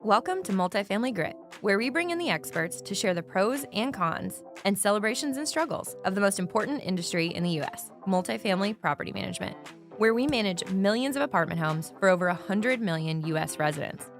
Welcome to Multifamily Grit, where we bring in the experts to share the pros and cons and celebrations and struggles of the most important industry in the U.S., multifamily property management, where we manage millions of apartment homes for over 100 million U.S. residents.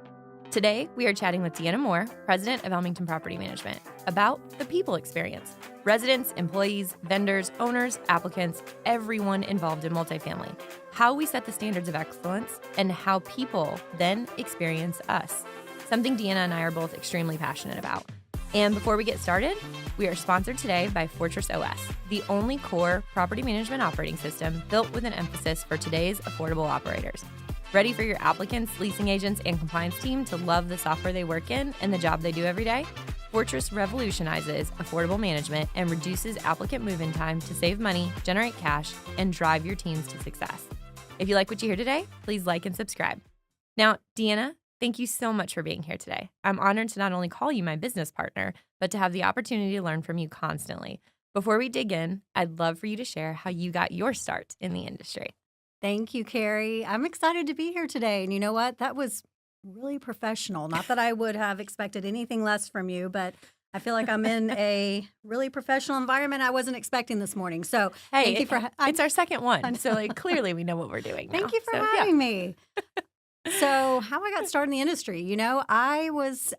Today, we are chatting with DeAnna Moore, president of Elmington Property Management, about the people experience. Residents, employees, vendors, owners, applicants, everyone involved in multifamily, how we set the standards of excellence, and how people then experience us. Something DeAnna and I are both extremely passionate about. And before we get started, we are sponsored today by Fortress OS, the only core property management operating system built with an emphasis for today's affordable operators. Ready for your applicants, leasing agents, and compliance team to love the software they work in and the job they do every day? Fortress revolutionizes affordable management and reduces applicant move-in time to save money, generate cash, and drive your teams to success. If you like what you hear today, please like and subscribe. Now, DeAnna, thank you so much for being here today. I'm honored to not only call you my business partner, but to have the opportunity to learn from you constantly. Before we dig in, I'd love for you to share how you got your start in the industry. Thank you, Kerri. I'm excited to be here today. And you know what? That was really professional. Not that I would have expected anything less from you, but I feel like I'm in a really professional environment I wasn't expecting this morning. So thank you for it's our second one. So clearly we know what we're doing now. Thank you for having me. So how I got started in the industry, I was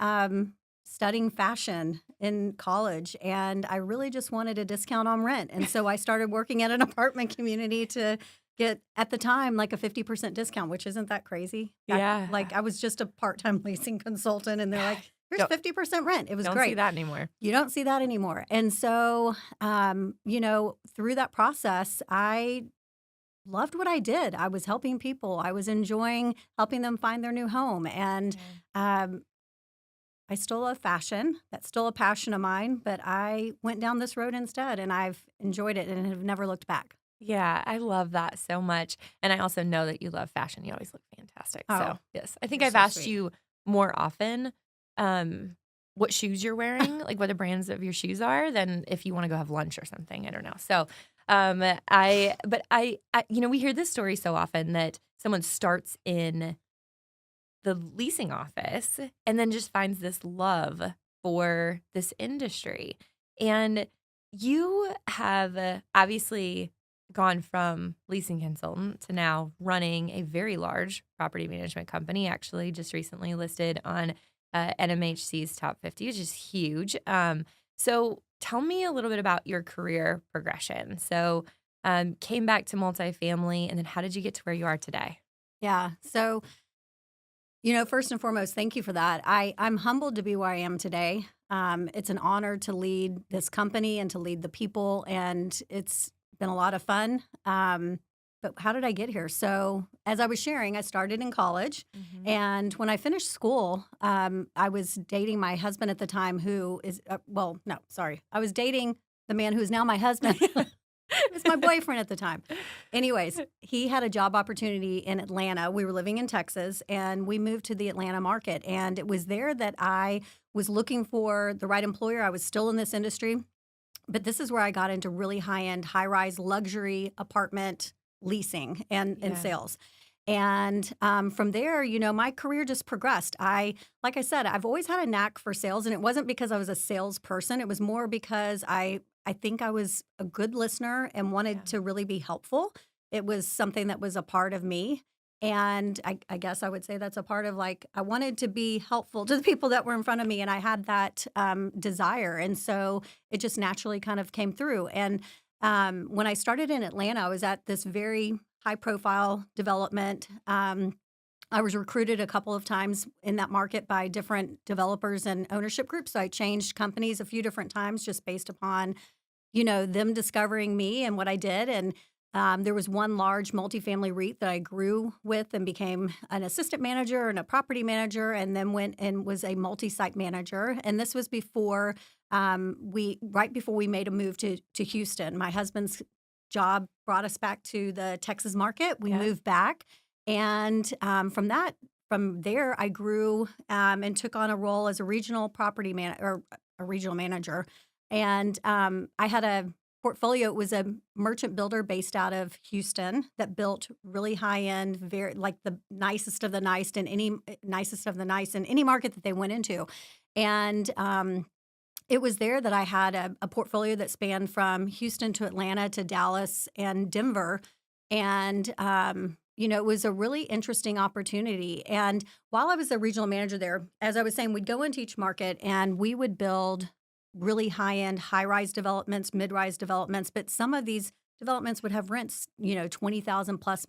studying fashion in college, and I really just wanted a discount on rent. And so I started working at an apartment community to get, at the time, like a 50% discount, which isn't that crazy. Yeah. Like I was just a part-time leasing consultant, and they're like, here's 50% rent. It was Don't great. see that anymore. You don't see that anymore. And so, through that process, I loved what I did. I was helping people. I was enjoying helping them find their new home. And I still love fashion. That's still a passion of mine. But I went down this road instead, and I've enjoyed it and have never looked back. Yeah, I love that so much. And I also know that you love fashion. You always look fantastic. So, yes, I think I've asked you more often what shoes you're wearing, like what the brands of your shoes are, than if you want to go have lunch or something. I don't know. So, we hear this story so often that someone starts in the leasing office and then just finds this love for this industry. And you have obviously gone from leasing consultant to now running a very large property management company, actually just recently listed on NMHC's top 50, which is huge. So tell me a little bit about your career progression. So came back to multifamily, and then how did you get to where you are today? Yeah. So, first and foremost, thank you for that. I'm humbled to be where I am today. It's an honor to lead this company and to lead the people, and it's been a lot of fun. But how did I get here? So as I was sharing, I started in college. Mm-hmm. And when I finished school, I was dating my husband at the time who is, I was dating the man who is now my husband. It was my boyfriend at the time. Anyways, he had a job opportunity in Atlanta. We were living in Texas, and we moved to the Atlanta market. And it was there that I was looking for the right employer. I was still in this industry. But this is where I got into really high-end, high-rise luxury apartment leasing and sales. And from there, my career just progressed. Like I said, I've always had a knack for sales, and it wasn't because I was a salesperson. It was more because I think I was a good listener and wanted to really be helpful. It was something that was a part of me. And I guess I would say that's a part of, I wanted to be helpful to the people that were in front of me, and I had that desire. And so it just naturally kind of came through. And when I started in Atlanta, I was at this very high-profile development. I was recruited a couple of times in that market by different developers and ownership groups. So I changed companies a few different times just based upon, them discovering me and what I did. And there was one large multifamily REIT that I grew with and became an assistant manager and a property manager, and then went and was a multi-site manager. And this was before right before we made a move to Houston. My husband's job brought us back to the Texas market. We moved back, and from there, I grew and took on a role as a regional property manager. And I had a portfolio, it was a merchant builder based out of Houston that built really high end, very like the nicest of the nice in any market that they went into. And it was there that I had a portfolio that spanned from Houston to Atlanta to Dallas and Denver. And, it was a really interesting opportunity. And while I was a regional manager there, as I was saying, we'd go into each market and we would build really high-end, high-rise developments, mid-rise developments. But some of these developments would have rents, $20,000 plus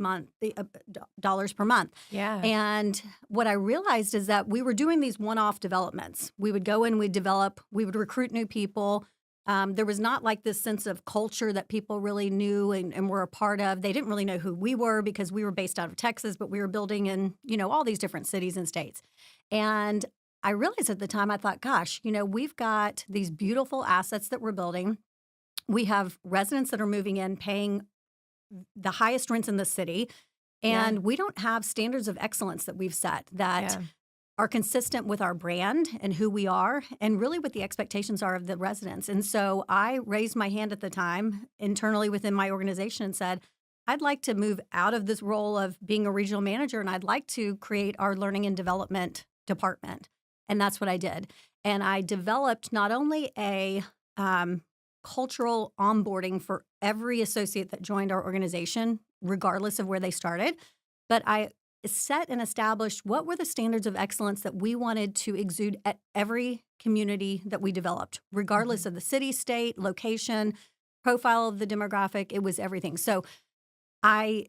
dollars per month. Yeah. And what I realized is that we were doing these one-off developments. We would go in, we'd develop, we would recruit new people. There was not like this sense of culture that people really knew and were a part of. They didn't really know who we were because we were based out of Texas, but we were building in, all these different cities and states. And I realized at the time, I thought, gosh, we've got these beautiful assets that we're building. We have residents that are moving in, paying the highest rents in the city. And we don't have standards of excellence that we've set that are consistent with our brand and who we are and really what the expectations are of the residents. And so I raised my hand at the time internally within my organization and said, I'd like to move out of this role of being a regional manager and I'd like to create our learning and development department. And that's what I did. And I developed not only a cultural onboarding for every associate that joined our organization, regardless of where they started, but I set and established what were the standards of excellence that we wanted to exude at every community that we developed, regardless of the city, state, location, profile of the demographic. It was everything. So I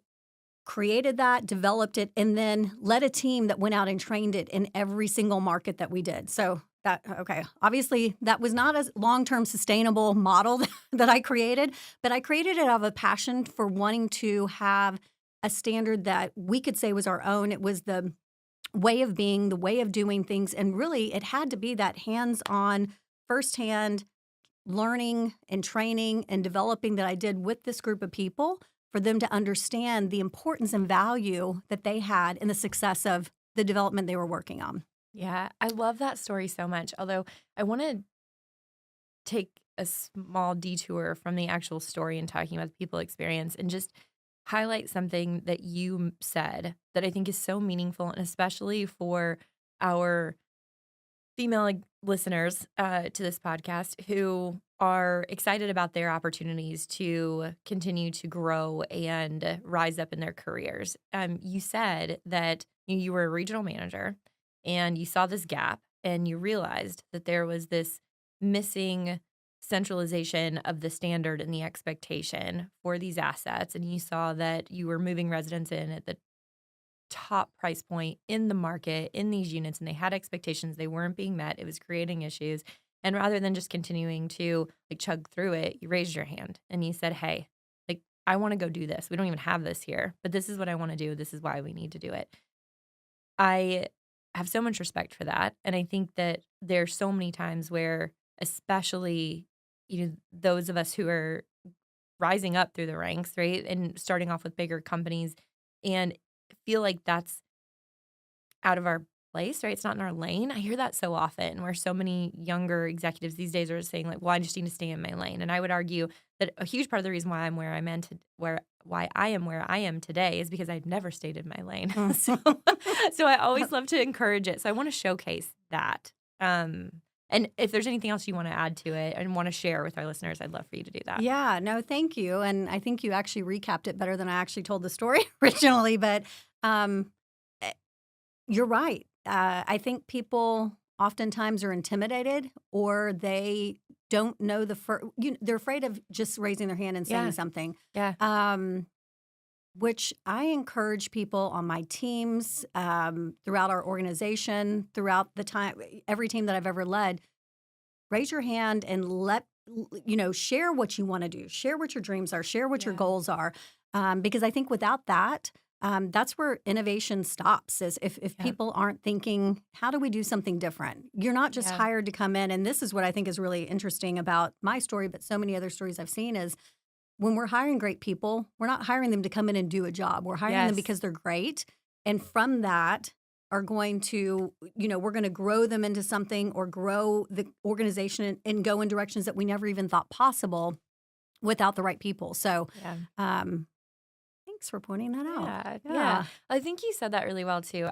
created that, developed it, and then led a team that went out and trained it in every single market that we did. So obviously that was not a long-term sustainable model that I created, but I created it out of a passion for wanting to have a standard that we could say was our own. It was the way of being, the way of doing things. And really, it had to be that hands-on, firsthand learning and training and developing that I did with this group of people for them to understand the importance and value that they had in the success of the development they were working on. Yeah, I love that story so much. Although I want to take a small detour from the actual story and talking about the people experience and just highlight something that you said that I think is so meaningful, and especially for our female listeners to this podcast who are excited about their opportunities to continue to grow and rise up in their careers. You said that you were a regional manager and you saw this gap and you realized that there was this missing centralization of the standard and the expectation for these assets. And you saw that you were moving residents in at the top price point in the market in these units, and they had expectations. They weren't being met. It was creating issues. And rather than just continuing to chug through it, you raised your hand and you said, hey, I want to go do this. We don't even have this here, but this is what I want to do. This is why we need to do it. I have so much respect for that. And I think that there's so many times where, especially, those of us who are rising up through the ranks, right, and starting off with bigger companies and feel like that's out of our place, right? It's not in our lane. I hear that so often where so many younger executives these days are saying well, I just need to stay in my lane. And I would argue that a huge part of the reason why I'm where I'm why I am where I am today is because I've never stayed in my lane. So I always love to encourage it. So I want to showcase that. And if there's anything else you want to add to it and want to share with our listeners, I'd love for you to do that. Yeah, no, thank you. And I think you actually recapped it better than I actually told the story originally. But you're right. I think people oftentimes are intimidated or they don't know they're afraid of just raising their hand and saying something. Yeah. Which I encourage people on my teams, throughout our organization, throughout the time, every team that I've ever led, raise your hand and share what you want to do, share what your dreams are, share what your goals are. Because I think without that, that's where innovation stops, is if people aren't thinking, how do we do something different? You're not just hired to come in. And this is what I think is really interesting about my story, but so many other stories I've seen is, when we're hiring great people, we're not hiring them to come in and do a job. We're hiring them because they're great. And from that are going to, we're going to grow them into something or grow the organization and go in directions that we never even thought possible. without the right people. So, Yeah. thanks for pointing that out. Yeah. I think you said that really well too.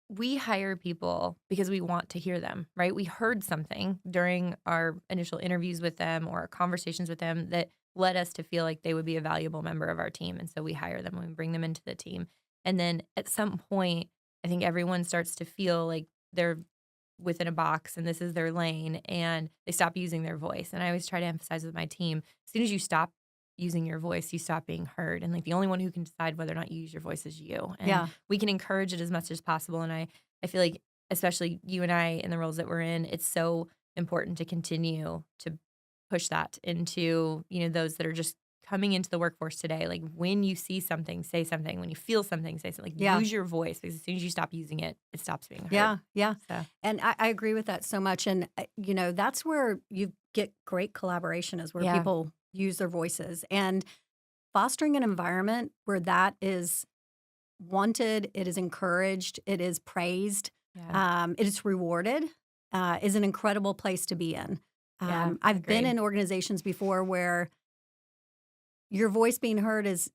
We hire people because we want to hear them, right? We heard something during our initial interviews with them or conversations with them that led us to feel like they would be a valuable member of our team. And so we hire them and we bring them into the team. And then at some point, I think everyone starts to feel like they're within a box and this is their lane and they stop using their voice. And I always try to emphasize with my team, as soon as you stop using your voice, you stop being heard. And like the only one who can decide whether or not you use your voice is you. And we can encourage it as much as possible. And I feel like, especially you and I in the roles that we're in, it's so important to continue to push that into, those that are just coming into the workforce today. Like when you see something, say something. When you feel something, say something. Like use your voice, because as soon as you stop using it, it stops being heard. Yeah. So. And I agree with that so much. And, that's where you get great collaboration, is where people use their voices, and fostering an environment where that is wanted, it is encouraged, it is praised, it is rewarded, is an incredible place to be in. I've been in organizations before where your voice being heard is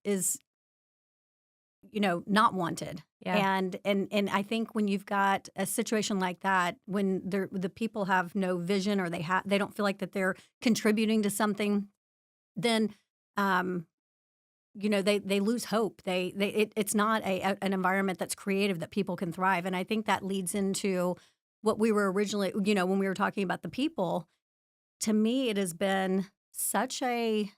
not wanted. And I think when you've got a situation like that, when the people have no vision, or they don't feel like that they're contributing to something, then they lose hope. It's not an environment that's creative, that people can thrive. And I think that leads into what we were originally, when we were talking about the people. To me, it has been such a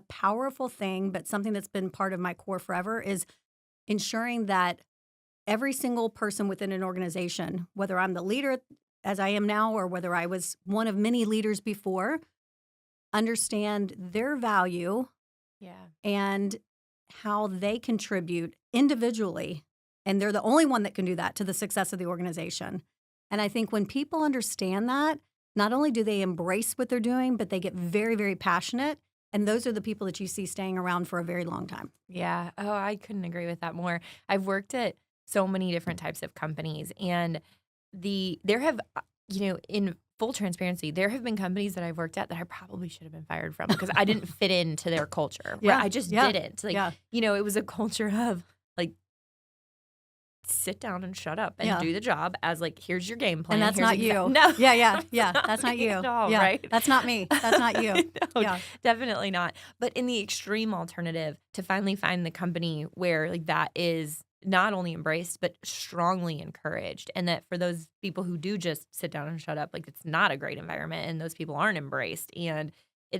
powerful thing, but something that's been part of my core forever, is ensuring that every single person within an organization, whether I'm the leader as I am now, or whether I was one of many leaders before, understand their value and how they contribute individually. And they're the only one that can do that, to the success of the organization. And I think when people understand that, not only do they embrace what they're doing, but they get very, very passionate. And those are the people that you see staying around for a very long time. Yeah. Oh, I couldn't agree with that more. I've worked at so many different types of companies, and there have, in full transparency, there have been companies that I've worked at that I probably should have been fired from because I didn't fit into their culture. Right? I just didn't. It was a culture of like, sit down and shut up and do the job as like, here's your game plan. And that's not you. No. Yeah. That's not you. All, right? That's not me. That's not you. No, definitely not. But in the extreme alternative, to finally find the company where like that is not only embraced, but strongly encouraged. And that for those people who do just sit down and shut up, like it's not a great environment, and those people aren't embraced, and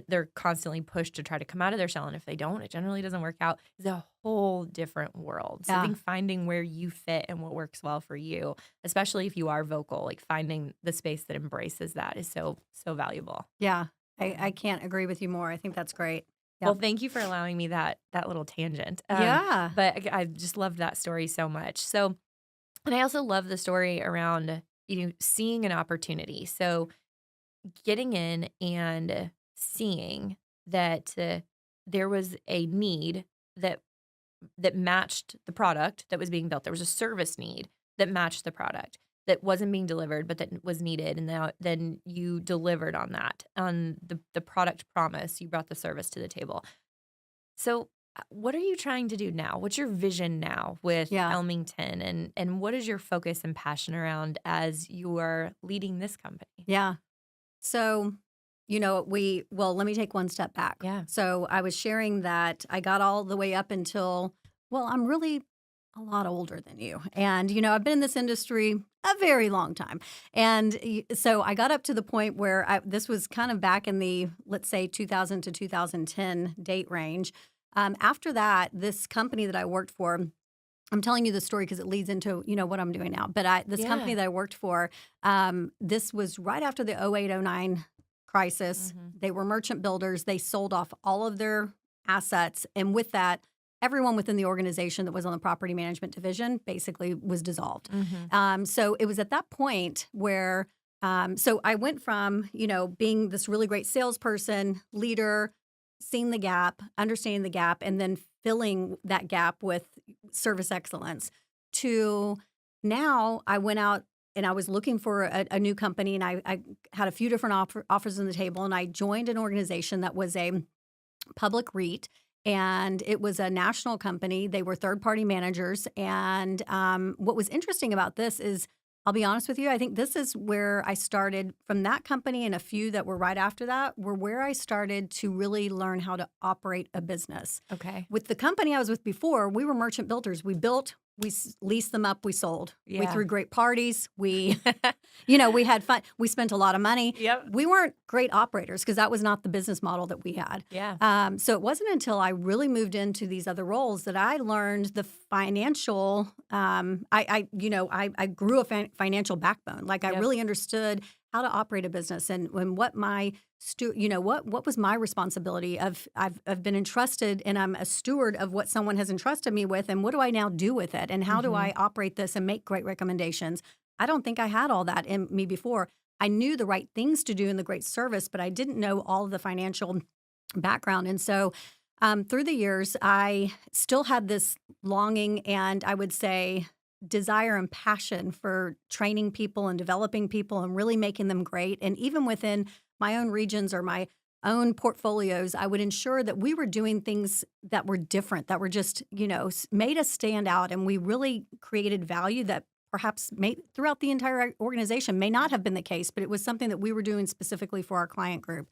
they're constantly pushed to try to come out of their shell. And if they don't, it generally doesn't work out. It's a whole different world. So I think finding where you fit and what works well for you, especially if you are vocal, like finding the space that embraces that is so, so valuable. Yeah. I can't agree with you more. I think that's great. Yeah. Well, thank you for allowing me that little tangent. But I just loved that story so much. So, and I also love the story around, seeing an opportunity. So getting in and seeing that there was a need that matched the product that was being built. There was a service need that matched the product that wasn't being delivered, but that was needed. And then you delivered on that, on the product promise. You brought the service to the table. So what are you trying to do now? What's your vision now with Elmington? And what is your focus and passion around as you are leading this company? Yeah. So, let me take one step back. Yeah. So I was sharing that I got all the way up until, I'm really a lot older than you. And, I've been in this industry a very long time. And so I got up to the point where this was kind of back in the, let's say, 2000 to 2010 date range. After that, this company that I worked for, I'm telling you the story because it leads into, what I'm doing now. But this company that I worked for, this was right after the 08-09 crisis. Mm-hmm. They were merchant builders. They sold off all of their assets. And with that, everyone within the organization that was on the property management division basically was dissolved. Mm-hmm. So it was at that point where, so I went from, being this really great salesperson, leader, seeing the gap, understanding the gap, and then filling that gap with service excellence, to now I went out and I was looking for a new company, and I had a few different offers on the table, and I joined an organization that was a public REIT, and it was a national company. They were third-party managers, and what was interesting about this is, I'll be honest with you, I think this is where I started from that company, and a few that were right after that were where I started to really learn how to operate a business. Okay. With the company I was with before, we were merchant builders. We built, leased them up, we sold. We Yeah. threw great parties. We, we had fun. We spent a lot of money. Yep. We weren't great operators because that was not the business model that we had. Yeah. So it wasn't until I really moved into these other roles that I learned the financial. I grew a financial backbone. Like I Yep. really understood how to operate a business and what my what was my responsibility of I've been entrusted, and I'm a steward of what someone has entrusted me with, and what do I now do with it, and how do I operate this and make great recommendations. I don't think I had all that in me before. I knew the right things to do in the great service, but I didn't know all of the financial background. And so through the years, I still had this longing and I would say desire and passion for training people and developing people and really making them great. And even within my own regions or my own portfolios, I would ensure that we were doing things that were different, that were just, made us stand out. And we really created value that perhaps throughout the entire organization may not have been the case, but it was something that we were doing specifically for our client group.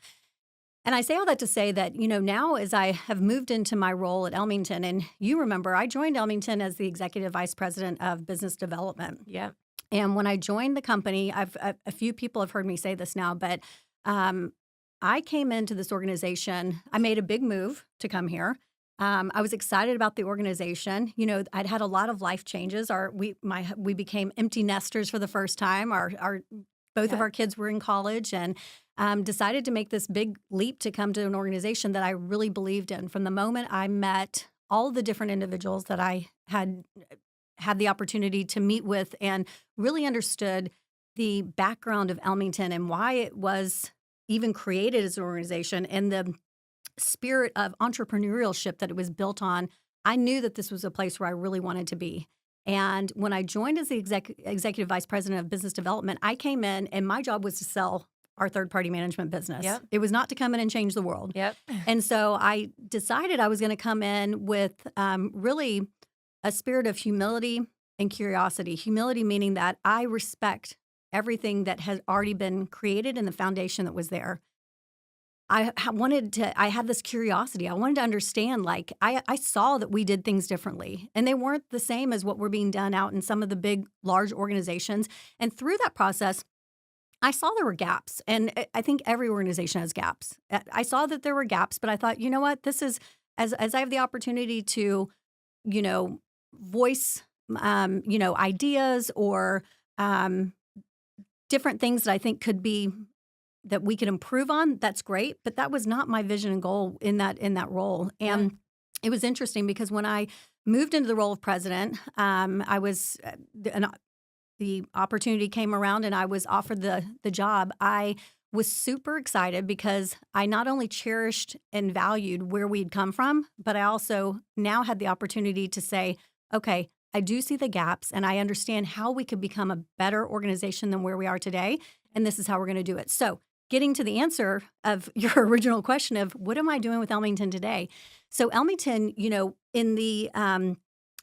And I say all that to say that, now as I have moved into my role at Elmington, and you remember I joined Elmington as the Executive Vice President of Business Development. Yeah. And when I joined the company, a few people have heard me say this now, but I came into this organization. I made a big move to come here. I was excited about the organization. I'd had a lot of life changes. We became empty nesters for the first time. Both of our kids were in college, and decided to make this big leap to come to an organization that I really believed in. From the moment I met all the different individuals that I had the opportunity to meet with, and really understood the background of Elmington and why it was even created as an organization, and the spirit of entrepreneurship that it was built on, I knew that this was a place where I really wanted to be. And when I joined as the Executive Vice President of Business Development, I came in and my job was to sell our third-party management business. Yep. It was not to come in and change the world. Yep. And so I decided I was going to come in with really a spirit of humility and curiosity. Humility meaning that I respect everything that has already been created and the foundation that was there. I had this curiosity. I wanted to understand, I saw that we did things differently, and they weren't the same as what were being done out in some of the big, large organizations. And through that process, I saw there were gaps, and I think every organization has gaps. I saw that there were gaps, but I thought, you know what, this is, as I have the opportunity to, voice, ideas or different things that I think could be that we could improve on, that's great. But that was not my vision and goal in that role. And it was interesting because when I moved into the role of president, I was the opportunity came around and I was offered the job. I was super excited because I not only cherished and valued where we'd come from, but I also now had the opportunity to say, okay, I do see the gaps and I understand how we could become a better organization than where we are today. And this is how we're going to do it. So getting to the answer of your original question of what am I doing with Elmington today? So Elmington, in the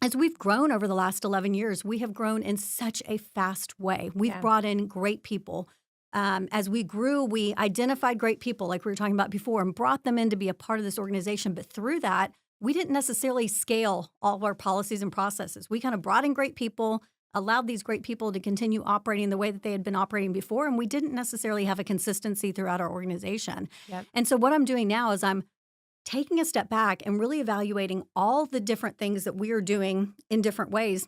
as we've grown over the last 11 years, we have grown in such a fast way. We've brought in great people. As we grew, we identified great people like we were talking about before and brought them in to be a part of this organization. But through that, we didn't necessarily scale all of our policies and processes. We kind of brought in great people, allowed these great people to continue operating the way that they had been operating before, and we didn't necessarily have a consistency throughout our organization. Yep. And so what I'm doing now is I'm taking a step back and really evaluating all the different things that we are doing in different ways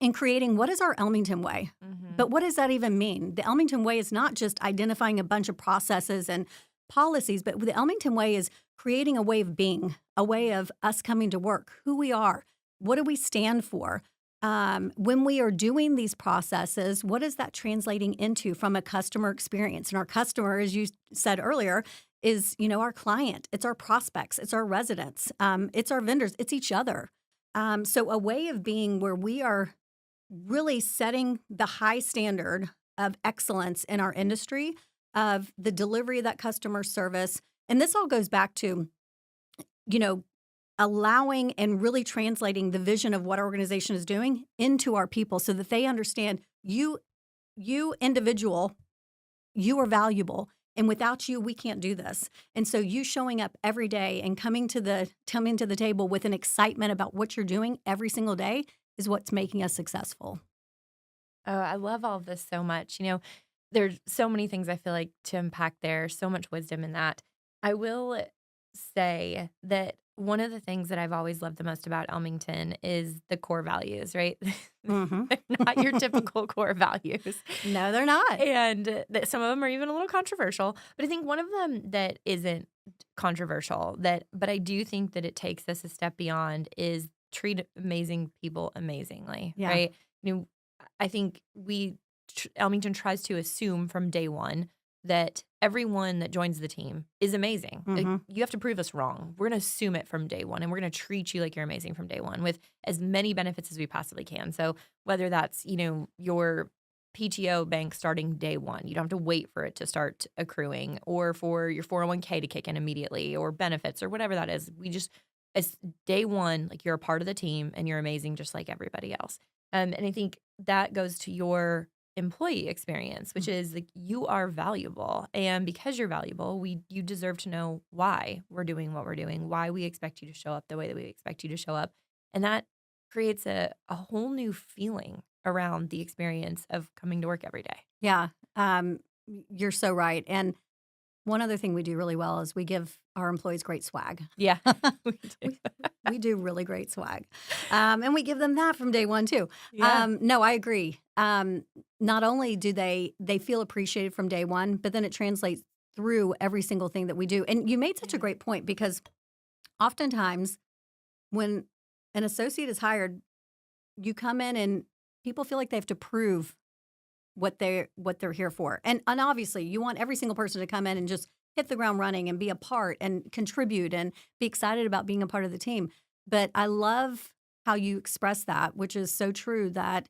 and creating what is our Elmington way. Mm-hmm. But what does that even mean? The Elmington way is not just identifying a bunch of processes and policies, but the Elmington way is creating a way of being, a way of us coming to work, who we are, what do we stand for? When we are doing these processes, what is that translating into from a customer experience? And our customer, as you said earlier, is our client, it's our prospects, it's our residents, it's our vendors, it's each other. So a way of being where we are really setting the high standard of excellence in our industry, of the delivery of that customer service. And this all goes back to, you know, allowing and really translating the vision of what our organization is doing into our people so that they understand you individual, you are valuable. And without you, we can't do this. And so you showing up every day and coming to the table with an excitement about what you're doing every single day is what's making us successful. Oh, I love all of this so much. There's so many things I feel like to unpack there, so much wisdom in that. I will say that one of the things that I've always loved the most about Elmington is the core values, right? Hmm. They're not your typical core values. No, they're not. And that some of them are even a little controversial. But I think one of them that isn't controversial, but I do think that it takes us a step beyond is treat amazing people amazingly, Yeah. right? I think Elmington tries to assume from day one that everyone that joins the team is amazing. Mhm. You have to prove us wrong. We're going to assume it from day one, and we're going to treat you like you're amazing from day one with as many benefits as we possibly can. So whether that's, your PTO bank starting day one, you don't have to wait for it to start accruing, or for your 401k to kick in immediately, or benefits, or whatever that is. As day one, like you're a part of the team and you're amazing just like everybody else. And I think that goes to your employee experience, which is like you are valuable. And because you're valuable, you deserve to know why we're doing what we're doing, why we expect you to show up the way that we expect you to show up. And that creates a whole new feeling around the experience of coming to work every day. Yeah. You're so right. And one other thing we do really well is we give our employees great swag. Yeah. we do. We do really great swag. And we give them that from day one, too. Yeah. No, I agree. Not only do they feel appreciated from day one, but then it translates through every single thing that we do. And you made such a great point, because oftentimes when an associate is hired, you come in and people feel like they have to prove what they're here for. And obviously, you want every single person to come in and just hit the ground running and be a part and contribute and be excited about being a part of the team. But I love how you express that, which is so true, that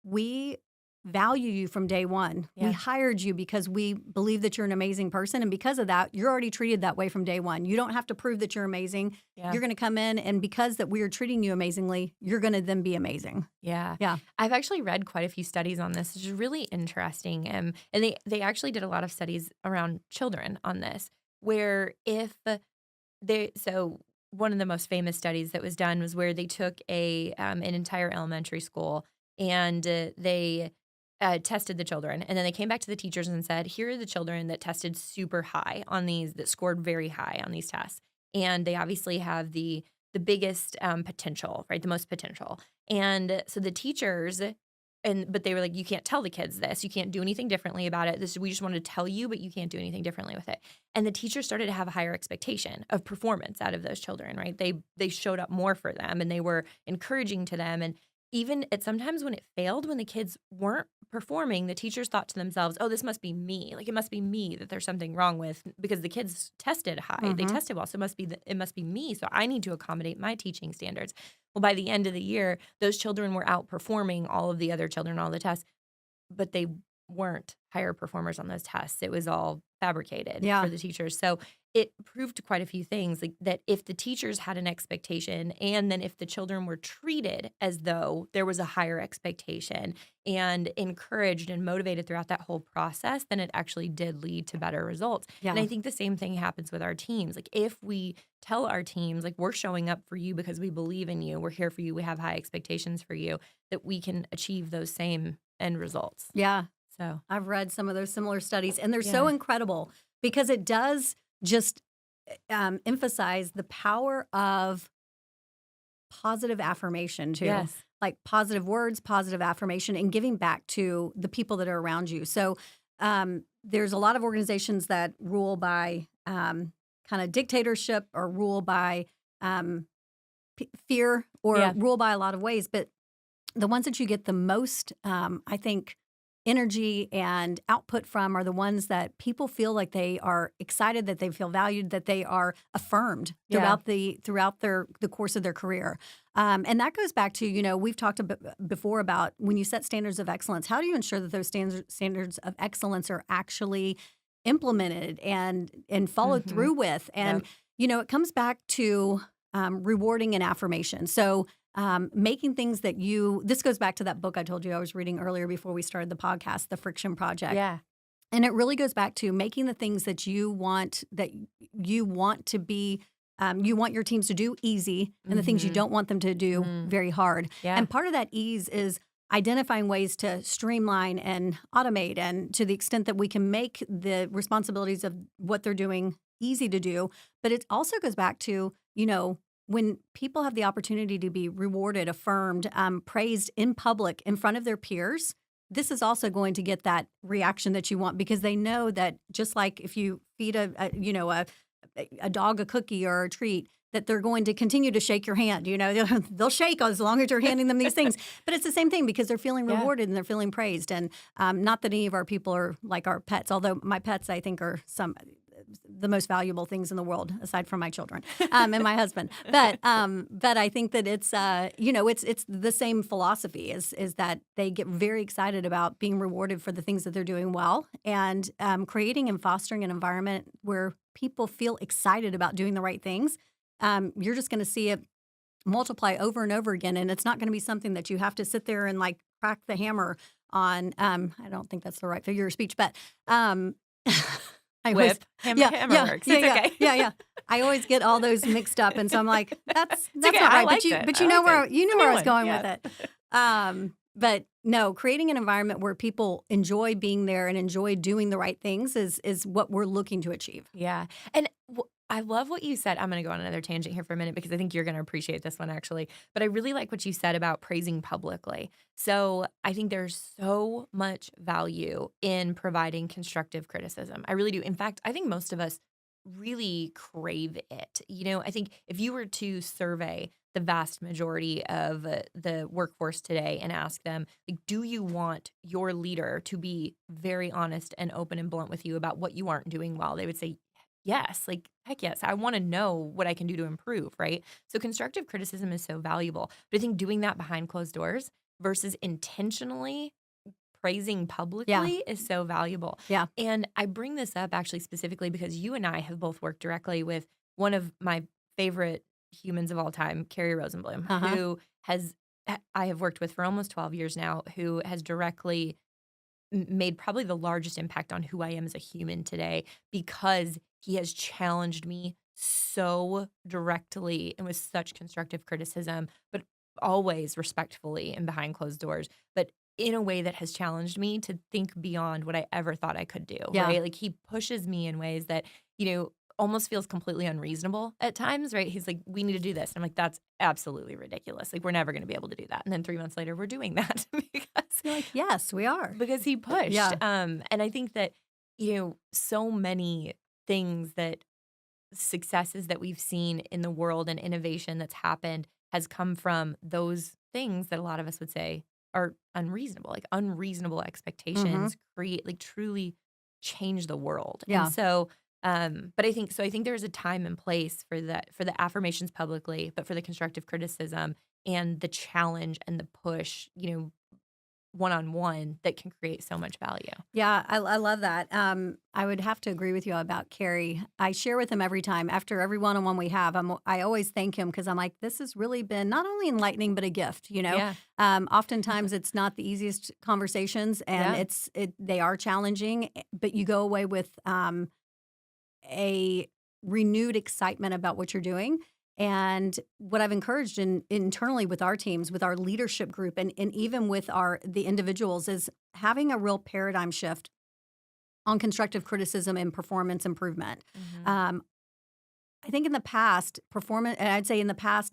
we value you from day one. Yeah. We hired you because we believe that you're an amazing person. And because of that, you're already treated that way from day one. You don't have to prove that you're amazing. Yeah. You're going to come in, and because that we are treating you amazingly, you're going to then be amazing. Yeah. Yeah. I've actually read quite a few studies on this, which is really interesting. And they actually did a lot of studies around children on this, where so one of the most famous studies that was done was where they took an entire elementary school, and they tested the children. And then they came back to the teachers and said, here are the children that tested super high on these, that scored very high on these tests. And they obviously have the biggest potential, right? The most potential. And so the teachers, but they were like, you can't tell the kids this. You can't do anything differently about it. We just want to tell you, but you can't do anything differently with it. And the teachers started to have a higher expectation of performance out of those children, right? They showed up more for them, and they were encouraging to them. And even sometimes when it failed, when the kids weren't performing, the teachers thought to themselves, oh, this must be me. Like, it must be me that there's something wrong with, because the kids tested high. They Mhm. tested well. So it must be me. So I need to accommodate my teaching standards. Well, by the end of the year, those children were outperforming all of the other children on all the tests, but they weren't higher performers on those tests. It was all fabricated Yeah. for the teachers. So it proved quite a few things, like that if the teachers had an expectation, and then if the children were treated as though there was a higher expectation and encouraged and motivated throughout that whole process, then it actually did lead to better results. Yeah. And I think the same thing happens with our teams. Like, if we tell our teams, like, we're showing up for you because we believe in you, we're here for you, we have high expectations for you, that we can achieve those same end results. Yeah. So I've read some of those similar studies, and they're so incredible, because it does just emphasize the power of positive affirmation too. yes. Like positive words, positive affirmation, and giving back to the people that are around you. So there's a lot of organizations that rule by kind of dictatorship, or rule by fear, or Yeah. rule by a lot of ways. But the ones that you get the most, I think, energy and output from are the ones that people feel like they are excited, that they feel valued, that they are affirmed throughout the course of their career. And that goes back to, we've talked before about when you set standards of excellence, how do you ensure that those standards of excellence are actually implemented and followed through with? And, it comes back to rewarding and affirmation. So making things that this goes back to that book I told you I was reading earlier before we started the podcast, The Friction Project. Yeah. And it really goes back to making the things that you want to be, you want your teams to do easy, and the things you don't want them to do very hard. Yeah. And part of that ease is identifying ways to streamline and automate, and to the extent that we can make the responsibilities of what they're doing easy to do. But it also goes back to, when people have the opportunity to be rewarded, affirmed, praised in public in front of their peers, this is also going to get that reaction that you want, because they know that just like if you feed a dog a cookie or a treat, that they're going to continue to shake your hand. They'll shake as long as you're handing them these things. But it's the same thing, because they're feeling rewarded and they're feeling praised. And not that any of our people are like our pets, although my pets, I think, are the most valuable things in the world, aside from my children and my husband. But I think that it's it's the same philosophy is that they get very excited about being rewarded for the things that they're doing well, and creating and fostering an environment where people feel excited about doing the right things. You're just going to see it multiply over and over again, and it's not going to be something that you have to sit there and like crack the hammer on. I don't think that's the right figure of speech, but. Whip. Hammer works. It's okay. Yeah. I always get all those mixed up, and so I'm like, that's okay. not right. But you know where I was going with it. But no, creating an environment where people enjoy being there and enjoy doing the right things is what we're looking to achieve. Yeah. And I love what you said. I'm going to go on another tangent here for a minute, because I think you're going to appreciate this one, actually. But I really like what you said about praising publicly. So I think there's so much value in providing constructive criticism. I really do. In fact, I think most of us really crave it. I think if you were to survey the vast majority of the workforce today and ask them, like, do you want your leader to be very honest and open and blunt with you about what you aren't doing well? They would say, yes, like, heck yes. I want to know what I can do to improve, right? So constructive criticism is so valuable. But I think doing that behind closed doors versus intentionally praising publicly is so valuable. Yeah. And I bring this up actually specifically because you and I have both worked directly with one of my favorite humans of all time, Kerri Rosenblum, who I have worked with for almost 12 years now, who has directly made probably the largest impact on who I am as a human today, because he has challenged me so directly and with such constructive criticism, but always respectfully and behind closed doors, but in a way that has challenged me to think beyond what I ever thought I could do, right? Like, he pushes me in ways that, almost feels completely unreasonable at times, right? He's like, we need to do this. I'm like, that's absolutely ridiculous. Like, we're never going to be able to do that. And then 3 months later, we're doing that because you're like, yes, we are. Because he pushed. Yeah. And I think that, so many things successes that we've seen in the world and innovation that's happened has come from those things that a lot of us would say are unreasonable. Like, unreasonable expectations truly change the world. Yeah. And so, but I think there's a time and place for the affirmations publicly, but for the constructive criticism and the challenge and the push, one-on-one, that can create so much value. Yeah, I love that. I would have to agree with you about Kerri. I share with him every time, after every one-on-one we have. I always thank him, because I'm like, this has really been not only enlightening, but a gift, Yeah. Oftentimes it's not the easiest conversations, and they are challenging, but you go away with a renewed excitement about what you're doing. And what I've encouraged internally with our teams, with our leadership group, and even with the individuals, is having a real paradigm shift on constructive criticism and performance improvement. I think in the past,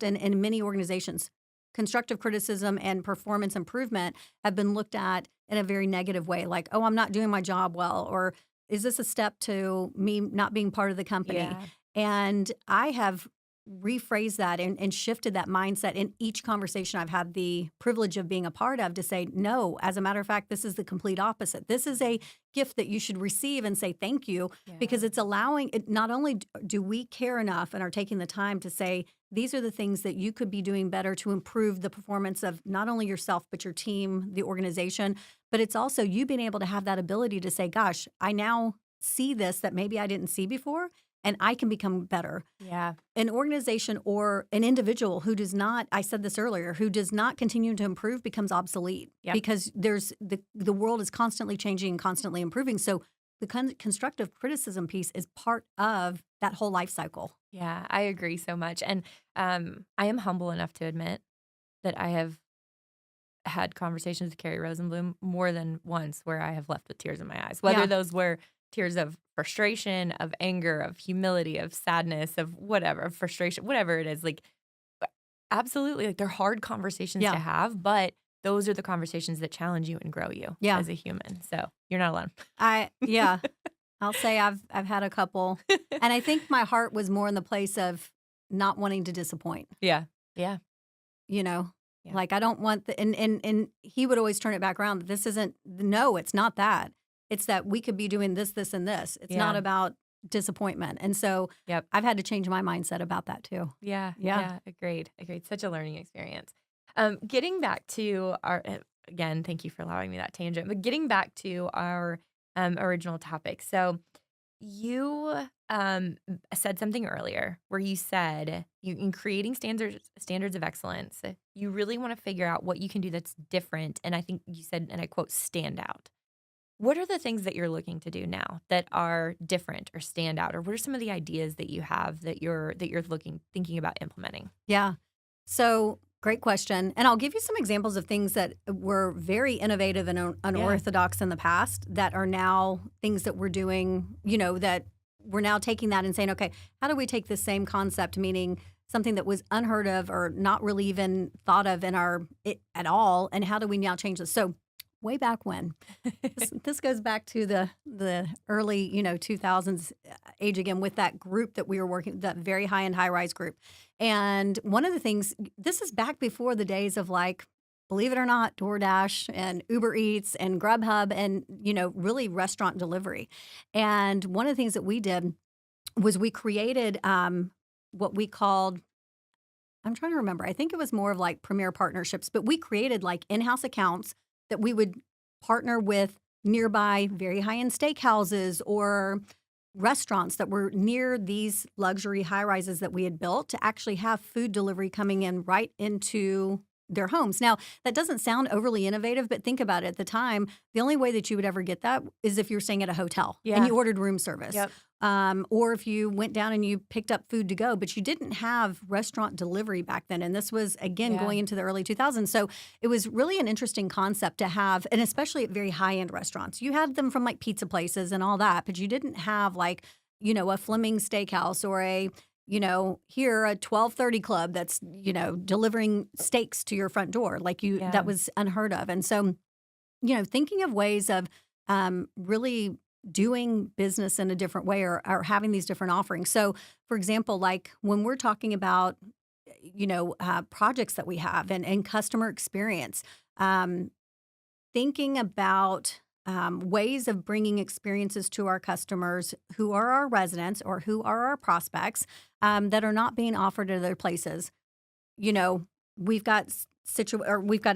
and in many organizations, constructive criticism and performance improvement have been looked at in a very negative way, like, oh, I'm not doing my job well, or is this a step to me not being part of the company? Yeah. And I have rephrased that and shifted that mindset in each conversation I've had the privilege of being a part of to say, no, as a matter of fact, this is the complete opposite. This is a gift that you should receive and say thank you because it's allowing it. Not only do we care enough and are taking the time to say, these are the things that you could be doing better to improve the performance of not only yourself, but your team, the organization, but it's also you being able to have that ability to say, gosh, I now see this that maybe I didn't see before. And I can become better. Yeah. An organization or an individual who does not, I said this earlier, who does not continue to improve becomes obsolete because there's the world is constantly changing and constantly improving. So the constructive criticism piece is part of that whole life cycle. Yeah, I agree so much. And I am humble enough to admit that I have had conversations with Kerri Rosenblum more than once where I have left with tears in my eyes, whether those were tears of frustration, of anger, of humility, of sadness, of whatever, of frustration, whatever it is. Like, absolutely, like they're hard conversations to have, but those are the conversations that challenge you and grow you as a human. So you're not alone. I'll say I've had a couple, and I think my heart was more in the place of not wanting to disappoint. Yeah. You know, like I don't want and he would always turn it back around. This isn't. No, it's not that. It's that we could be doing this, this, and this. It's not about disappointment. And so I've had to change my mindset about that too. Yeah. Agreed. Such a learning experience. Getting back to our, again, thank you for allowing me that tangent, but getting back to our original topic. So you said something earlier where you said in creating standards of excellence, you really want to figure out what you can do that's different. And I think you said, and I quote, stand out. What are the things that you're looking to do now that are different or stand out? Or what are some of the ideas that you have that you're thinking about implementing? Yeah. So great question. And I'll give you some examples of things that were very innovative and unorthodox in the past that are now things that we're doing, that we're now taking that and saying, okay, how do we take this same concept, meaning something that was unheard of or not really even thought of at all, and how do we now change this? So way back when. This goes back to the early, 2000s age again with that group that we were working, that very high-end high-rise group. And one of the things, this is back before the days of like, believe it or not, DoorDash and Uber Eats and Grubhub and, really restaurant delivery. And one of the things that we did was we created what we called, I'm trying to remember, I think it was more of like premier partnerships, but we created like in-house accounts that we would partner with nearby very high-end steakhouses or restaurants that were near these luxury high-rises that we had built to actually have food delivery coming in right into their homes. Now, that doesn't sound overly innovative, but think about it. At the time, the only way that you would ever get that is if you were staying at a hotel and you ordered room service. Or if you went down and you picked up food to go, but you didn't have restaurant delivery back then. And this was, again, going into the early 2000s. So it was really an interesting concept to have, and especially at very high-end restaurants. You had them from like pizza places and all that, but you didn't have like, a Fleming Steakhouse or a here a 1230 club that's, delivering steaks to your front door. Like that was unheard of. And so, thinking of ways of really doing business in a different way or having these different offerings. So, for example, like when we're talking about, projects that we have and customer experience, thinking about ways of bringing experiences to our customers who are our residents or who are our prospects that are not being offered at other places. We've got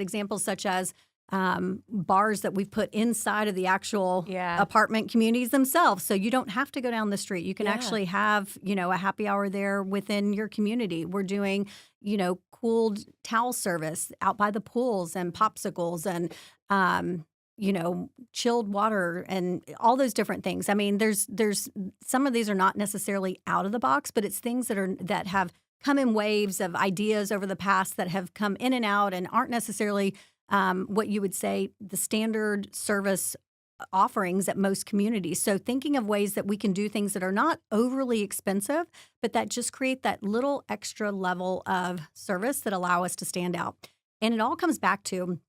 examples such as bars that we've put inside of the actual apartment communities themselves. So you don't have to go down the street. You can actually have, a happy hour there within your community. We're doing, cooled towel service out by the pools and popsicles and, chilled water and all those different things. I mean, there's some of these are not necessarily out of the box, but it's things that have come in waves of ideas over the past that have come in and out and aren't necessarily what you would say the standard service offerings at most communities. So thinking of ways that we can do things that are not overly expensive, but that just create that little extra level of service that allow us to stand out. And it all comes back to,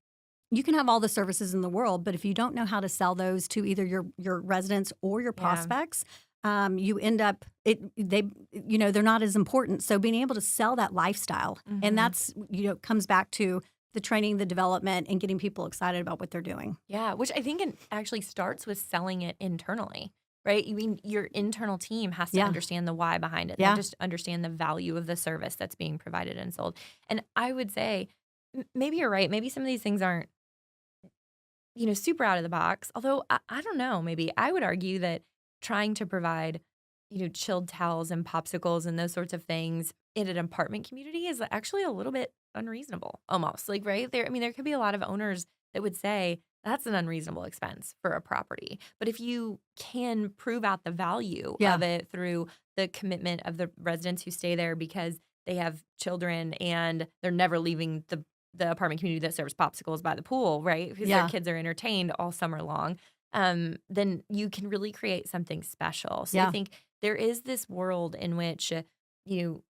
you can have all the services in the world, but if you don't know how to sell those to either your residents or your prospects, you end up they're not as important. So being able to sell that lifestyle, and that's comes back to the training, the development, and getting people excited about what they're doing. Yeah, which I think it actually starts with selling it internally, right? You mean your internal team has to Yeah. understand the why behind it, Yeah. not just understand the value of the service that's being provided and sold. And I would say maybe you're right. Maybe some of these things aren't, super out of the box. Although I don't know, maybe I would argue that trying to provide, chilled towels and popsicles and those sorts of things in an apartment community is actually a little bit unreasonable almost. Like, right there, I mean, there could be a lot of owners that would say that's an unreasonable expense for a property. But if you can prove out the value Yeah. of it through the commitment of the residents who stay there because they have children and they're never leaving the apartment community that serves popsicles by the pool, right? Because their Yeah. kids are entertained all summer long. Then you can really create something special. So I Yeah. think there is this world in which, you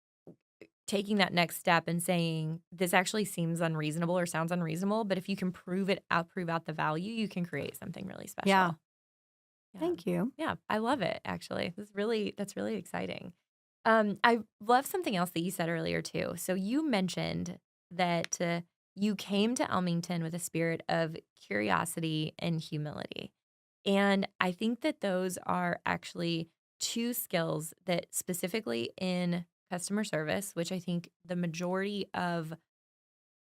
taking that next step and saying, this actually seems unreasonable or sounds unreasonable, but if you can prove out the value, you can create something really special. Yeah. Yeah. Thank you. Yeah, I love it, actually. That's really exciting. I love something else that you said earlier, too. So you mentioned that you came to Elmington with a spirit of curiosity and humility. And I think that those are actually two skills that specifically in customer service, which I think the majority of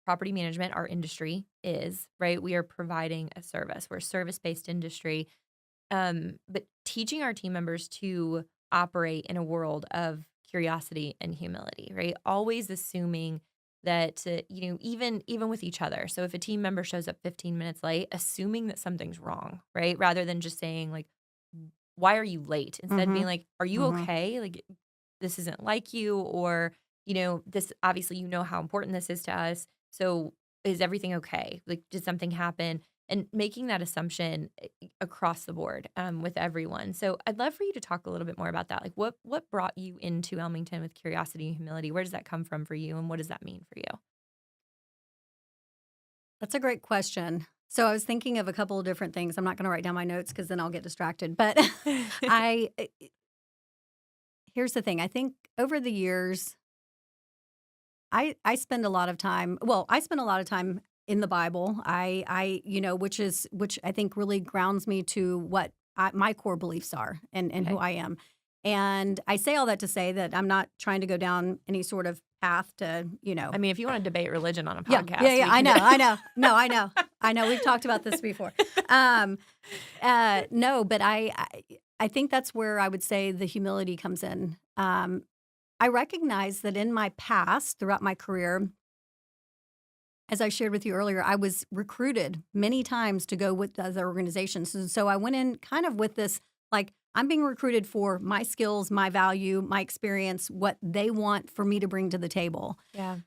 property management, our industry is, right? We are providing a service. We're a service-based industry. But teaching our team members to operate in a world of curiosity and humility, right? Always assuming that even with each other. So if a team member shows up 15 minutes late, assuming that something's wrong, right? Rather than just saying like, "Why are you late?" Instead being Mhm. like, "Are you Mhm. okay? Like this isn't like you, or this obviously how important this is to us. So is everything okay? Like did something happen?" And making that assumption across the board with everyone. So I'd love for you to talk a little bit more about that. Like what brought you into Elmington with curiosity and humility? Where does that come from for you, and what does that mean for you? That's a great question. So I was thinking of a couple of different things. I'm not going to write down my notes because then I'll get distracted. But I here's the thing. I think over the years, I spend a lot of time. Well, I spend a lot of time in the Bible. Which I think really grounds me to what my core beliefs are and who Okay. I am. And I say all that to say that I'm not trying to go down any sort of path to. I mean, if you want to debate religion on a Yeah, yeah, podcast, yeah. we I can know, do I know. No, I know, I know. We've talked about this before. Um, no, but I think that's where I would say the humility comes in. I recognize that in my past, throughout my career, as I shared with you earlier, I was recruited many times to go with other organizations. And so I went in kind of with this like, I'm being recruited for my skills, my value, my experience, what they want for me to bring to the table. Yeah.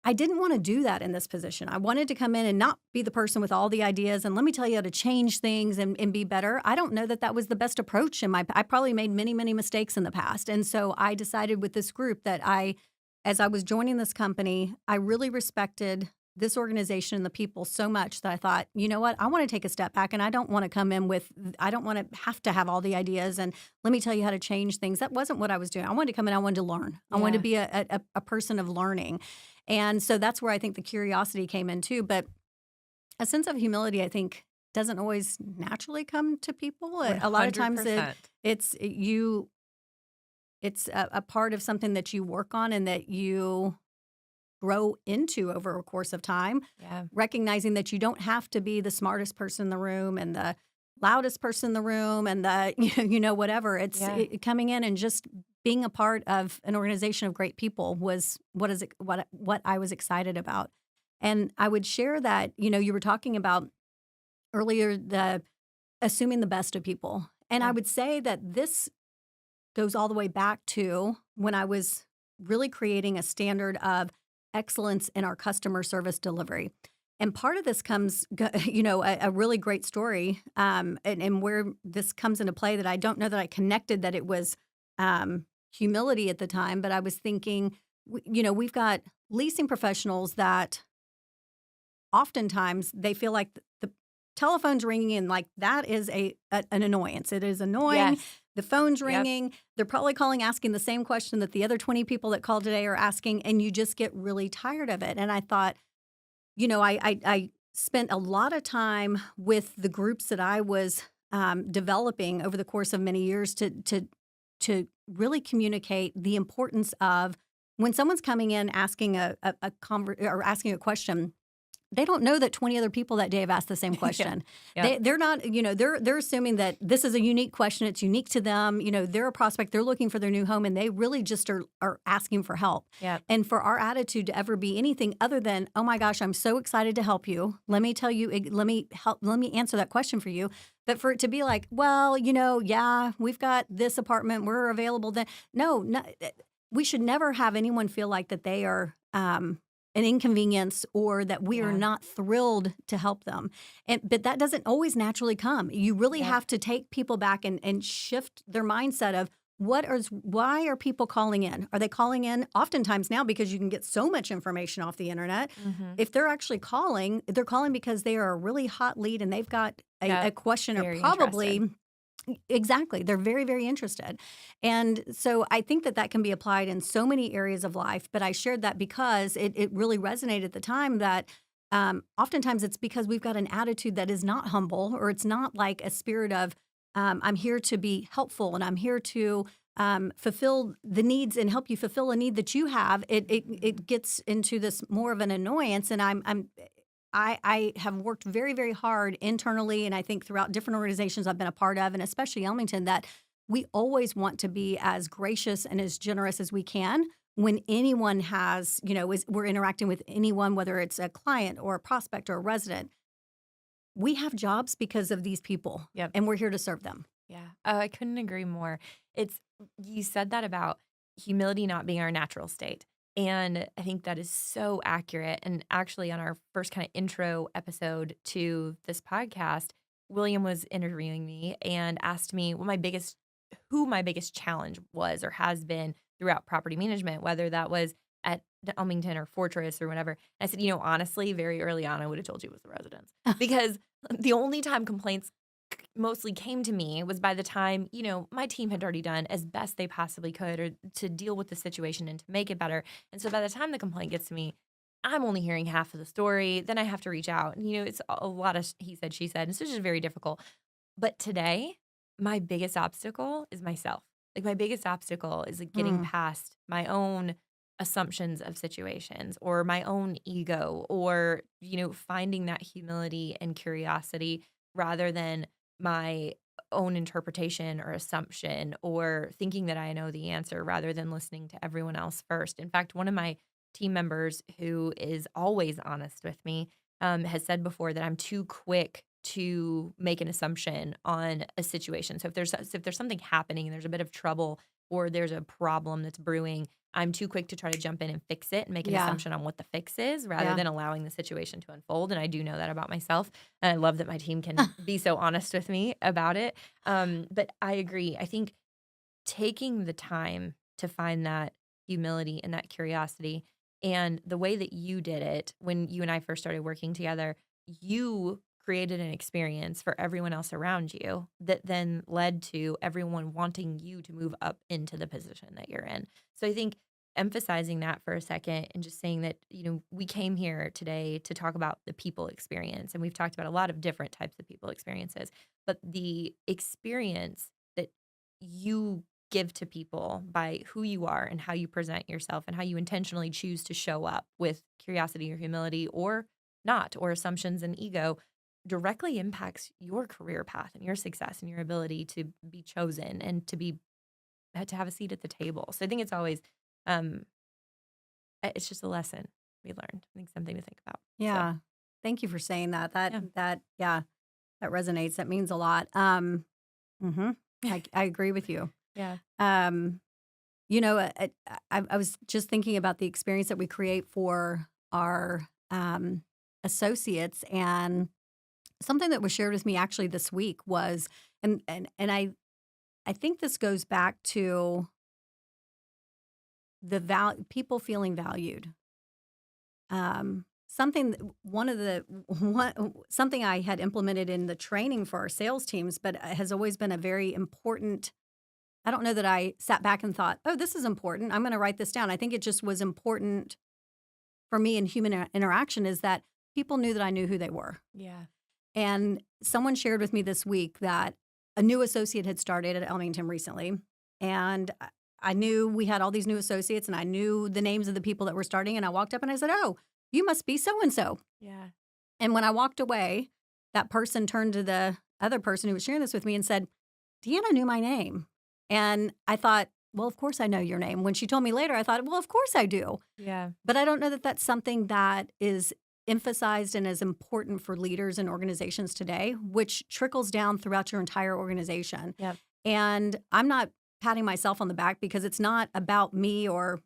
I didn't want to do that in this position. I wanted to come in and not be the person with all the ideas and let me tell you how to change things and be better. I don't know that that was the best approach I probably made many, many mistakes in the past. And so I decided with this group that as I was joining this company, I really respected this organization and the people so much that I thought, you know what, I want to take a step back and I don't want to come in I don't want to have all the ideas and let me tell you how to change things. That wasn't what I was doing. I wanted to come in, I wanted to learn. I wanted to be a person of learning. And so that's where I think the curiosity came in too. But a sense of humility, I think, doesn't always naturally come to people. A lot of times 100%. it's a part of something that you work on and that you grow into over a course of time, Yeah. recognizing that you don't have to be the smartest person in the room and the loudest person in the room and the whatever. It's Yeah. coming in and just being a part of an organization of great people was what I was excited about. And I would share that, you were talking about earlier the assuming the best of people. And I Yeah. would say that this goes all the way back to when I was really creating a standard of excellence in our customer service delivery. And part of this comes, a really great story, and where this comes into play that I don't know that I connected that it was humility at the time, but I was thinking, we've got leasing professionals that oftentimes they feel like the telephone's ringing and like that is an annoyance. It is annoying. Yes. The phone's Yep. ringing. They're probably calling asking the same question that the other 20 people that called today are asking, and you just get really tired of it. And I thought, I spent a lot of time with the groups that I was developing over the course of many years to really communicate the importance of when someone's coming in asking or asking a question. They don't know that 20 other people that day have asked the same question. Yeah. They're not, they're assuming that this is a unique question. It's unique to them. They're a prospect. They're looking for their new home, and they really just are asking for help. Yeah. And for our attitude to ever be anything other than, oh my gosh, I'm so excited to help you. Let me tell you, let me answer that question for you. But for it to be like, well, yeah, we've got this apartment. We're available then. No, we should never have anyone feel like that they are an inconvenience or that we are not thrilled to help them. But that doesn't always naturally come. You really have to take people back and shift their mindset of why are people calling in? Are they calling in oftentimes now because you can get so much information off the internet? Mm-hmm. If they're actually calling, they're calling because they are a really hot lead and they've got a question or probably interested. Exactly. They're very, very interested. And so I think that can be applied in so many areas of life. But I shared that because it really resonated at the time that oftentimes it's because we've got an attitude that is not humble, or it's not like a spirit of I'm here to be helpful and I'm here to fulfill the needs and help you fulfill a need that you have. It gets into this more of an annoyance. And I have worked very, very hard internally, and I think throughout different organizations I've been a part of, and especially Elmington, that we always want to be as gracious and as generous as we can when anyone has, we're interacting with anyone, whether it's a client or a prospect or a resident. We have jobs because of these people, and we're here to serve them. Yeah. Oh, I couldn't agree more. You said that about humility not being our natural state. And I think that is so accurate. And actually, on our first kind of intro episode to this podcast, William was interviewing me and asked me who my biggest challenge was or has been throughout property management, whether that was at Elmington or Fortress or whatever. And I said, honestly, very early on, I would have told you it was the residents because the only time complaints mostly came to me was by the time, my team had already done as best they possibly could or to deal with the situation and to make it better. And so by the time the complaint gets to me, I'm only hearing half of the story. Then I have to reach out. And, it's a lot of he said, she said. And so it's just very difficult. But today, my biggest obstacle is myself. Like my biggest obstacle is like getting past my own assumptions of situations or my own ego or, finding that humility and curiosity rather than my own interpretation or assumption or thinking that I know the answer rather than listening to everyone else first. In fact, one of my team members who is always honest with me has said before that I'm too quick to make an assumption on a situation. So if there's something happening and there's a bit of trouble or there's a problem that's brewing, I'm too quick to try to jump in and fix it and make an assumption on what the fix is rather than allowing the situation to unfold. And I do know that about myself. And I love that my team can be so honest with me about it. But I agree. I think taking the time to find that humility and that curiosity and the way that you did it when you and I first started working together, you created an experience for everyone else around you that then led to everyone wanting you to move up into the position that you're in. So I think emphasizing that for a second and just saying that, we came here today to talk about the people experience. And we've talked about a lot of different types of people experiences, but the experience that you give to people by who you are and how you present yourself and how you intentionally choose to show up with curiosity or humility or not, or assumptions and ego directly impacts your career path and your success and your ability to be chosen and to have a seat at the table. So I think it's always, it's just a lesson we learned. I think something to think about. Yeah. So. Thank you for saying that. That resonates. That means a lot. I agree with you. Yeah. I was just thinking about the experience that we create for our associates, and something that was shared with me actually this week was, and I think this goes back to the people feeling valued. something I had implemented in the training for our sales teams, but has always been a very important. I don't know that I sat back and thought, oh, this is important, I'm going to write this down. I think it just was important for me in human interaction is that people knew that I knew who they were. Yeah. And someone shared with me this week that a new associate had started at Elmington recently. And I knew we had all these new associates and I knew the names of the people that were starting. And I walked up and I said, oh, you must be so-and-so. Yeah. And when I walked away, that person turned to the other person who was sharing this with me and said, DeAnna knew my name. And I thought, well, of course I know your name. When she told me later, I thought, well, of course I do. Yeah. But I don't know that that's something that is emphasized and is important for leaders and organizations today, which trickles down throughout your entire organization. Yep. And I'm not patting myself on the back because it's not about me or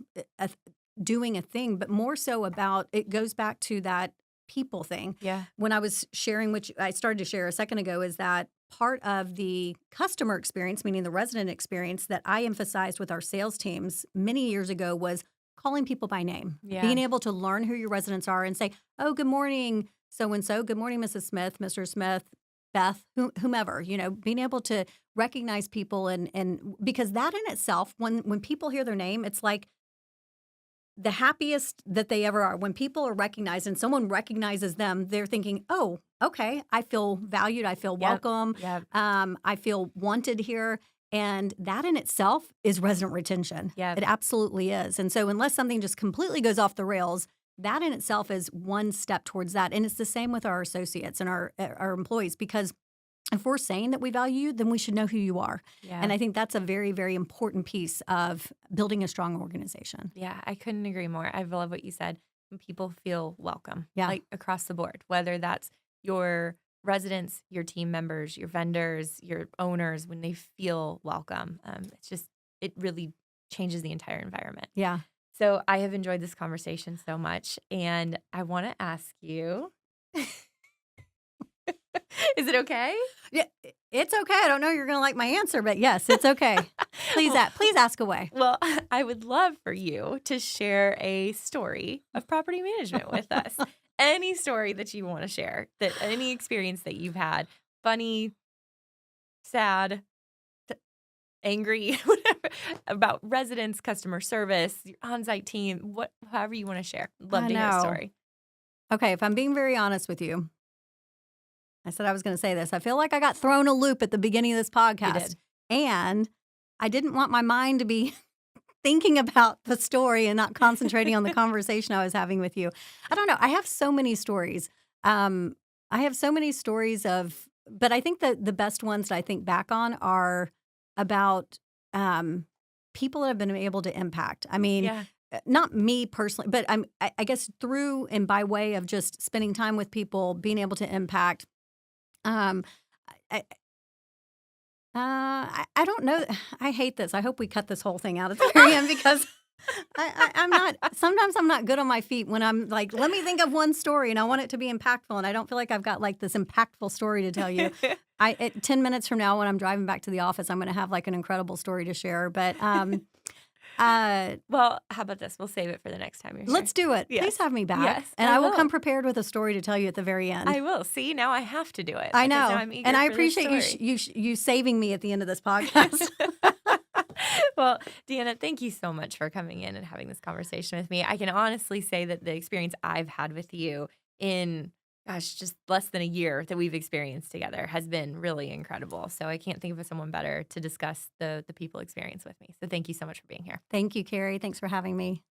doing a thing, but more so about it goes back to that people thing. Yeah. When I was sharing, which I started to share a second ago, is that part of the customer experience, meaning the resident experience that I emphasized with our sales teams many years ago was calling people by name, being able to learn who your residents are and say, oh, good morning, so-and-so, good morning, Mrs. Smith, Mr. Smith, Beth, whomever, being able to recognize people and because that in itself, when people hear their name, it's like the happiest that they ever are. When people are recognized and someone recognizes them, they're thinking, oh, okay, I feel valued, I feel welcome, I feel wanted here. And that in itself is resident retention. Yeah. It absolutely is. And so unless something just completely goes off the rails, that in itself is one step towards that. And it's the same with our associates and our employees, because if we're saying that we value you, then we should know who you are. Yeah. And I think that's a very, very important piece of building a strong organization. Yeah, I couldn't agree more. I love what you said. When people feel welcome, Yeah. like across the board, whether that's your residents, your team members, your vendors, your owners, when they feel welcome, it really changes the entire environment. Yeah. So I have enjoyed this conversation so much, and I want to ask you, is it okay? Yeah, it's okay. I don't know you're going to like my answer, but yes, it's okay. Please ask away. Well, I would love for you to share a story of property management with us. Any story that you want to share, any experience that you've had, funny, sad, angry, whatever, about residents, customer service, your on-site team, however you want to share. Love to hear a story. Okay, if I'm being very honest with you, I said I was going to say this. I feel like I got thrown a loop at the beginning of this podcast. You did. And I didn't want my mind to be thinking about the story and not concentrating on the conversation I was having with you. I don't know. I have so many stories. But I think the best ones that I think back on are about people that have been able to impact. I mean, not me personally, but I guess through and by way of just spending time with people, being able to impact. I don't know. I hate this. I hope we cut this whole thing out at the very end because I'm not. Sometimes I'm not good on my feet when I'm like, let me think of one story and I want it to be impactful, and I don't feel like I've got like this impactful story to tell you. At 10 minutes from now, when I'm driving back to the office, I'm going to have like an incredible story to share. But well, how about this? We'll save it for the next time you're here. Let's do it. Yes. Please have me back. Yes, and I will come prepared with a story to tell you at the very end. I will. See, now I have to do it. I know. Now I'm eager and I for this appreciate story. you saving me at the end of this podcast. Well, DeAnna, thank you so much for coming in and having this conversation with me. I can honestly say that the experience I've had with you in, just less than a year that we've experienced together has been really incredible. So I can't think of someone better to discuss the people experience with me. So thank you so much for being here. Thank you, Kerri. Thanks for having me.